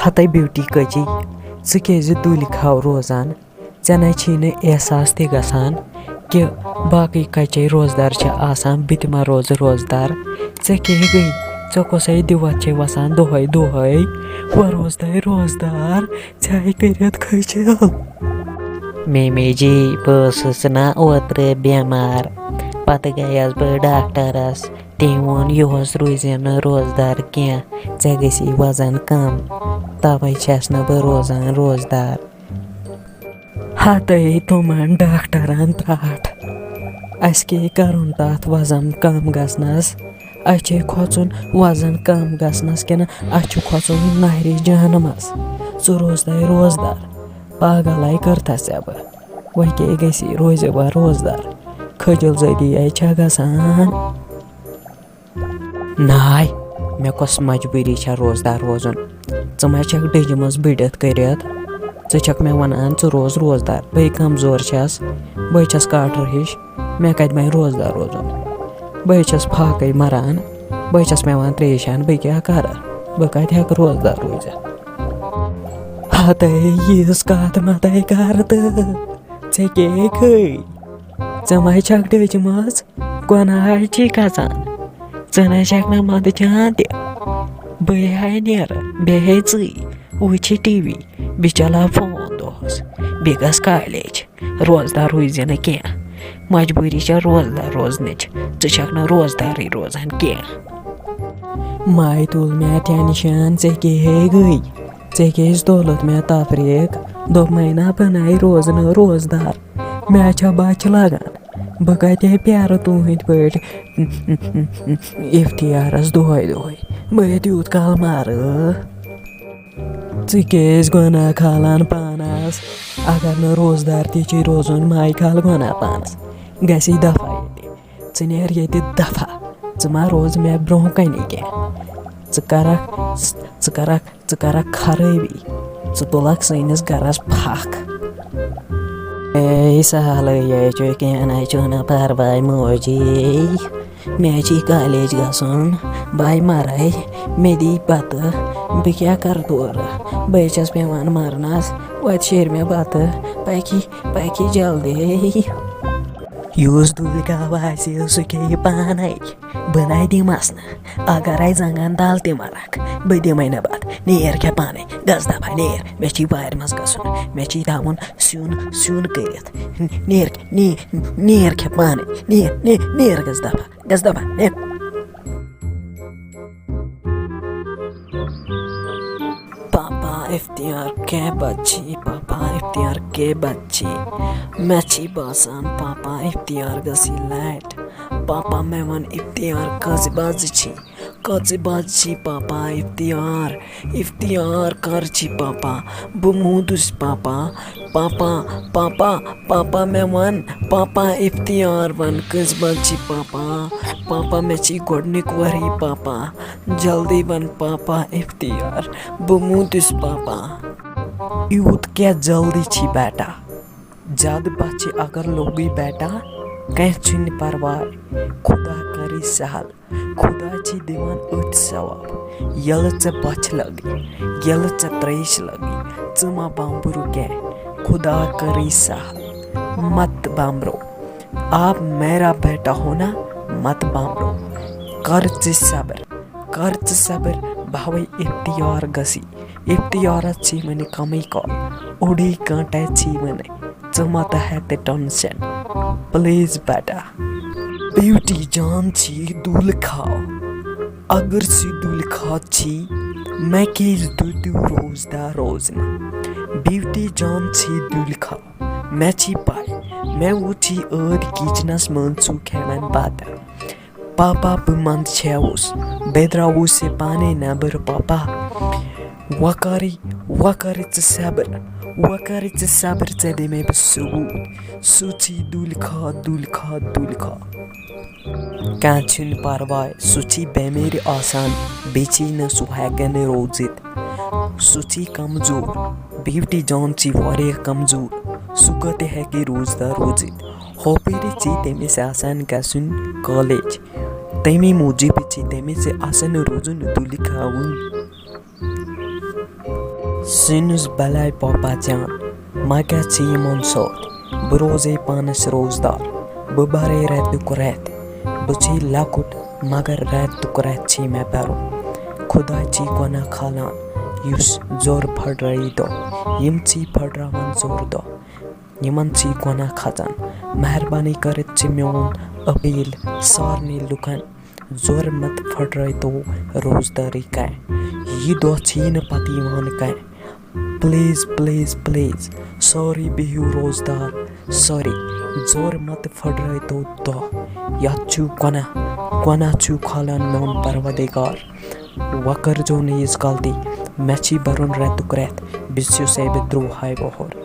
हतै ब्यूटी कची ژٕ کیٛازِ دُلکھاو روزان ژےٚ نَے چھی نہٕ احساس تہِ گژھان کہِ باقٕے کچے روزدار چھِ آسان بہٕ تہِ ما روزٕ روزدار ژےٚ کیٛاہ گٔے ژےٚ کۄسے دِوَتھ چھے وسان دۄہَے دۄہَے وۄنۍ روزدَے روزدار ژےٚ کٔرِتھ کھٔجل میمی جی بہٕ ٲسٕس نا اوترٕ بٮ۪مار پَتہٕ گٔیَس بہٕ ڈاکٹرَس تٔمۍ ووٚن یِہُس روٗزِ نہٕ روزدار کینٛہہ ژےٚ گژھی وزن کم تَوَے چھَس نہٕ بہٕ روزان روزدار ہتَے تِمن ڈاکٹرن ترٛٹھ اَسہِ کیٛاہ کَرُن تَتھ وزن کم گژھنَس اَسہِ چھے کھۄژُن وزن کم گژھنَس کِنہٕ اَسہِ چھُ کھۄژُن نہرِ جہنمس ژٕ روزدَے روزدار پاگلے کٔرتھا ژےٚ بہٕ وۄنۍ کیٛاہ گژھی روزِ وۄنۍ روزدار کھٔجل زٔدی چھےٚ گژھان ناے مےٚ کۄس مجبوٗری چھےٚ روزدار روزُن ژٕ ما چھَکھ ڈٔجمٕژ بٔڈِتھ کٔرِتھ ژٕ چھَکھ مےٚ وَنان ژٕ روز روزدار بٔے کمزور چھَس بٔے چھَس کاٹر ہِش مےٚ کَتہِ بَنہِ روزدار روزُن بٔے چھَس پھاکَے مَران بٔے چھَس مےٚ ترٛیشان بہٕ کیٛاہ کَرٕ بہٕ کَتہِ ہٮ۪کہٕ روزدار روٗزِتھ ہتَے ییٖژ کَتھ مَتے کَر تہٕ ژےٚ کیٛاہ گٔے ژٕ ما چھَکھ ڈٔجمٕژ گۄناہ چھی کھژان ژٕ نَے چھَکھ نہٕ منٛدٕ چان تہِ بٔے ہاے نیرٕ بیٚیہِ ہے ژٕے وٕچھِ ٹی وی بیٚیہِ چلاو فون دۄہس بیٚیہِ گژھ کالیج روزدار روٗزِ نہٕ کینٛہہ مجبوٗری چھےٚ روزدار روزنٕچ ژٕ چھَکھ نہٕ روزدارٕے روزان کینٛہہ ماے تُل مےٚ ٹٮ۪نشن ژےٚ کیٛاہ گٔے ژےٚ کیٛازِ تولُتھ مےٚ تفریٖق دوٚپمَے نا بہٕ نَے روزٕ نہٕ روزدار مےٚ چھےٚ بچہِ لگان بہٕ کَتہِ پیارٕ تُہٕنٛدۍ پٲٹھۍ اِفتِیارس دۄہَے دۄہَے بہٕ تیوٗت کال مَرٕ ژٕ کیٛازِ گۄناہ کھالان پانس اگر نہٕ روزدار تہِ چھی روزُن ماے کھال گۄناہ پانس گژھی دفعہ ییٚتہِ ژٕ نیر ییٚتہِ دفعہ ژٕ ما روز مےٚ برٛونٛہہ کَنہِ کینٛہہ ژٕ کَرکھ خرٲبی ژٕ تُلکھ سٲنِس گرس پھکھ اے سہلٕے چھُ کینٛہہ نَے چھُنہٕ پرواے موجی مےٚ چھی کالیج گژھُن بَے مَرے مےٚ دی بتہٕ بہٕ کیٛاہ کَرٕ تورٕ بَے چھَس پٮ۪وان مَرنَس وَتہِ شیرِ مےٚ بتہٕ پَکہِ جلدی یُس دُلکھاو آسہِ سُہ کھیٚیہِ پانے بہٕ نَے دِمس نہٕ اگرے زنٛگن تل تہِ مَرکھ بہٕ دِمے نہٕ بتہٕ نیر کھےٚ پانے گژھ دپا نیر مےٚ چھی وارِ منٛز گژھُن مےٚ چھی تھاوُن سیُن کٔرِتھ نیر کھےٚ پانے نیر گژھ دپا نیر पापा इफ्तियार के बच्ची مےٚ چھی باسان پاپا اِفتِیار گژھی لیٹ پاپا مےٚ وَن اِفتِیار کٔژِ بجہِ چھی پاپا اِفتِیار کر چھی پاپا بہٕ موٗدُس پاپا مےٚ وَن پاپا اِفتِیار وَن کٔژِ بجہِ چھی پاپا مےٚ چھی گۄڈنیُک ؤری پاپا جلدی وَن پاپا اِفتِیار بہٕ موٗدُس پاپا یوٗت کیٛاہ جلدی چھی بیٹا زیادٕ بچہِ اگر لوگٕے بیٹا کینٛہہ چھُنہٕ پرواے خۄدا کَرِ سہل خۄدا چھِ دِوان أتھۍ ثواب ییٚلہِ ژےٚ بچہِ لگی ییٚلہِ ژےٚ ترٛیش لگی ژٕ ما بامبرو کینٛہہ خۄدا کَرِ سہل مت بامبرو آپ میرا بیٹا ہونا مت بامبرو کر ژٕ صبر بہوے اِفتِیار گژھی اِفتِیارس چھی وَنہِ کمٕے کال اوٚڑٕے گٲنٛٹے چھی وَنہِ ژٕ مت ہٮ۪تہٕ ٹٮ۪نشن پلیٖز بیٹا بیوٹی جان چھی دُلکھاو اگر سُہ دُلکھاو چھی مےٚ کیٛازِ دِتِو روزدار روزنہٕ بیوٹی جان چھی دُلکھاو مےٚ چھی پاے مےٚ وٕچھی ٲدۍ کِچنس منٛز ژٕ کھٮ۪وان بتہٕ پاپا بہٕ منٛدچھیوُس بیٚیہِ درٛاوُس یہِ پانے نٮ۪بر پاپا وۄنۍ کَرِ ژٕ صبر ژےٚ دِمے بہٕ ثبوٗت سُہ چھی دُلکھا کانٛہہ چھُنہٕ پرواے سُہ چھی بٮ۪مٲرۍ آسان بیٚیہِ چھی نہٕ سُہ ہٮ۪کان روٗزِتھ سُہ چھی کمزور بیوٹی جان چھی واریاہ کمزور سُہ کَتہِ ہٮ۪کہِ روزدار روٗزِتھ ہوپٲرۍ چھی تٔمِس آسان گژھُن کالیج تَمے موٗجوٗب چھی تٔمِس آسان روزُن دُلکھاوُن سٲنِس بلاے پاپا جان ما کیٛاہ ژٕ یِمن سۭتۍ بہٕ روزے پانس روزدار بہٕ بھرے رٮ۪تُک رٮ۪تھ بہٕ چھے لۄکُٹ مگر رٮ۪تُک رٮ۪تھ چھی مےٚ بھرُن خۄدا چھی گۄناہ کھالان یُس زوٚر پھٕٹرٲیی دۄہ یِم چھی پھٕٹراوان زوٚر دۄہ یِمن چھی گۄناہ کھژان مہربٲنی کٔرِتھ چھِ میون أپیٖل سارنٕے لُکن زوٚر مت پھٕٹرٲیتو روزدٲری کینٛہہ یہِ دۄہ چھی نہٕ پتہٕ یِوان کینٛہہ پلیٖز پلیٖز پلیٖز سورُے بِہِو روزدار سورُے زوٚر مت پھٕٹرٲیتو دۄہ یتھ چھُ گۄناہ چھُ کھالان میون پروردِگار وۄنۍ کٔرزیٚو نہٕ یِژھ غلطی مےٚ چھی برُن رٮ۪تُک رٮ۪تھ بہٕ چھُسے بہٕ 3 وُہُر